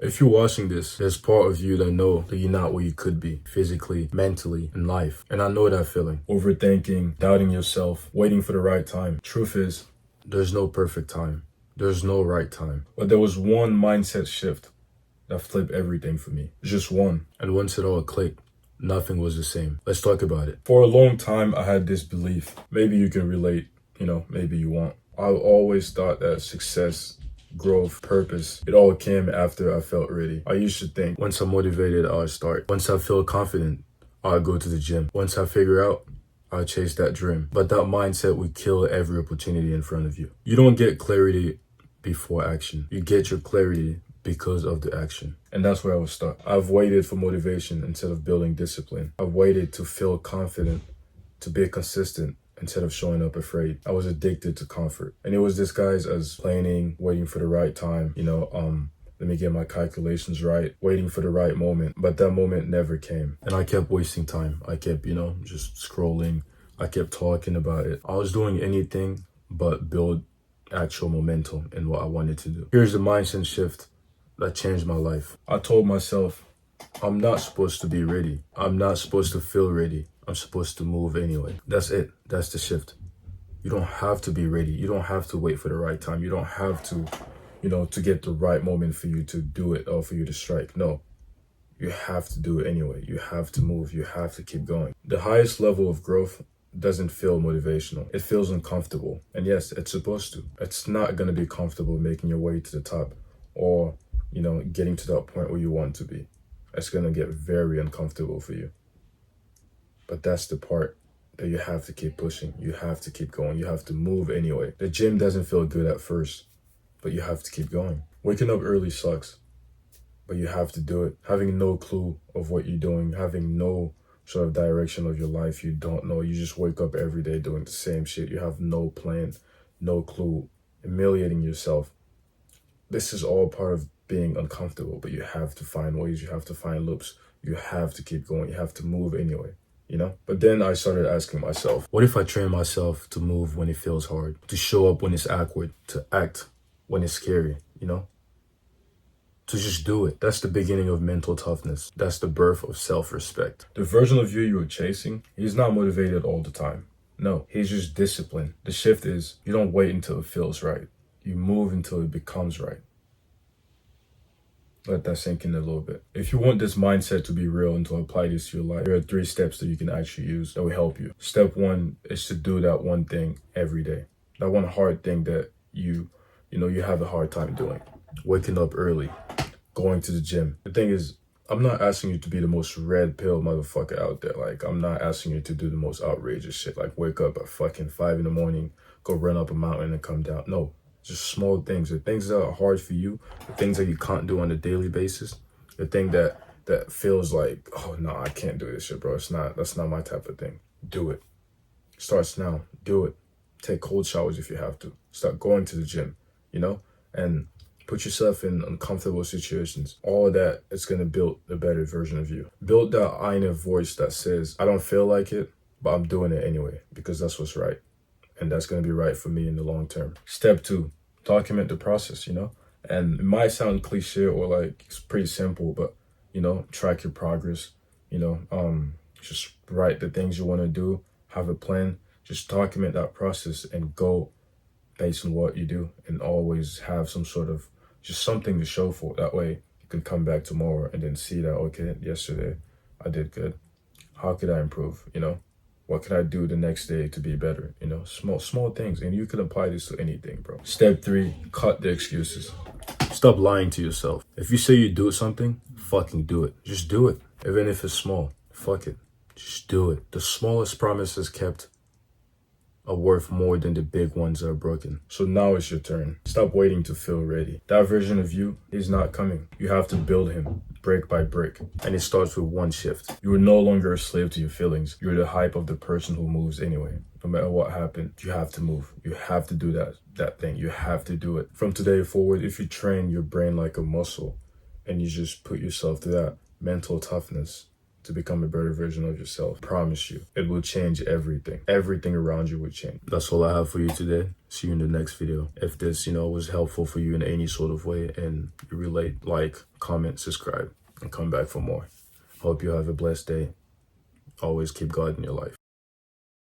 If you're watching this, there's part of you that know that you're not where you could be physically, mentally, in life. And I know that feeling. Overthinking, doubting yourself, waiting for the right time. Truth is, there's no perfect time. There's no right time. But there was one mindset shift that flipped everything for me. Just one. And once it all clicked, nothing was the same. Let's talk about it. For a long time, I had this belief. Maybe you can relate, maybe you won't. I always thought that success, growth, purpose, it all came after I felt ready. I used to think once I'm motivated, I'll start. Once I feel confident, I'll go to the gym. Once I figure out, I'll chase that dream. But that mindset would kill every opportunity in front of you. You don't get clarity before action. You get your clarity because of the action. And that's where I was stuck. I've waited for motivation instead of building discipline. I've waited to feel confident, to be consistent instead of showing up afraid. I was addicted to comfort. And it was disguised as planning, waiting for the right time, let me get my calculations right, waiting for the right moment. But that moment never came. And I kept wasting time. I kept, just scrolling. I kept talking about it. I was doing anything but build actual momentum in what I wanted to do. Here's the mindset shift that changed my life. I told myself, I'm not supposed to be ready. I'm not supposed to feel ready. I'm supposed to move anyway. That's it. That's the shift. You don't have to be ready. You don't have to wait for the right time. You don't have to, to get the right moment for you to do it or for you to strike. No, you have to do it anyway. You have to move. You have to keep going. The highest level of growth doesn't feel motivational. It feels uncomfortable. And yes, it's supposed to. It's not going to be comfortable making your way to the top or, getting to that point where you want to be. It's going to get very uncomfortable for you. But that's the part that you have to keep pushing. You have to keep going. You have to move anyway. The gym doesn't feel good at first, but you have to keep going. Waking up early sucks, but you have to do it. Having no clue of what you're doing, having no sort of direction of your life, you don't know. You just wake up every day doing the same shit. You have no plan, no clue, humiliating yourself. This is all part of being uncomfortable, but you have to find ways. You have to find loops. You have to keep going. You have to move anyway. But then I started asking myself, what if I train myself to move when it feels hard, to show up when it's awkward, to act when it's scary, to just do it? That's the beginning of mental toughness. That's the birth of self-respect. The version of you were chasing, he's not motivated all the time. No, he's just disciplined. The shift is you don't wait until it feels right. You move until it becomes right. Let that sink in a little bit. If you want this mindset to be real and to apply this to your life, there are 3 steps that you can actually use that will help you. Step 1 is to do that one thing every day. That one hard thing that you have a hard time doing. Waking up early, going to the gym. The thing is, I'm not asking you to be the most red pill motherfucker out there. Like, I'm not asking you to do the most outrageous shit. Like, wake up at fucking 5 in the morning, go run up a mountain and come down. No. Just small things, the things that are hard for you, the things that you can't do on a daily basis, the thing that feels like, oh no, I can't do this shit, bro. That's not my type of thing. Do it. Starts now. Do it. Take cold showers if you have to. Start going to the gym, and put yourself in uncomfortable situations. All of that is gonna build a better version of you. Build that inner voice that says, I don't feel like it, but I'm doing it anyway because that's what's right. And that's going to be right for me in the long term. Step 2, document the process, And it might sound cliche or like it's pretty simple, but, track your progress, just write the things you want to do, have a plan, just document that process and go based on what you do and always have some sort of just something to show for. That way you can come back tomorrow and then see that, okay, yesterday I did good. How could I improve, What can I do the next day to be better? Small things. And you can apply this to anything, bro. Step 3, cut the excuses. Stop lying to yourself. If you say you do something, fucking do it. Just do it. Even if it's small, fuck it. Just do it. The smallest promises kept are worth more than the big ones that are broken. So now it's your turn. Stop waiting to feel ready. That version of you is not coming. You have to build him brick by brick. And it starts with one shift. You are no longer a slave to your feelings. You're the hype of the person who moves anyway. No matter what happened, you have to move. You have to do that thing. You have to do it. From today forward, if you train your brain like a muscle and you just put yourself through that mental toughness to become a better version of yourself, I promise you, it will change everything. Everything around you will change. That's all I have for you today. See you in the next video. If this, was helpful for you in any sort of way and you relate, like, comment, subscribe, and come back for more. Hope you have a blessed day. Always keep God in your life.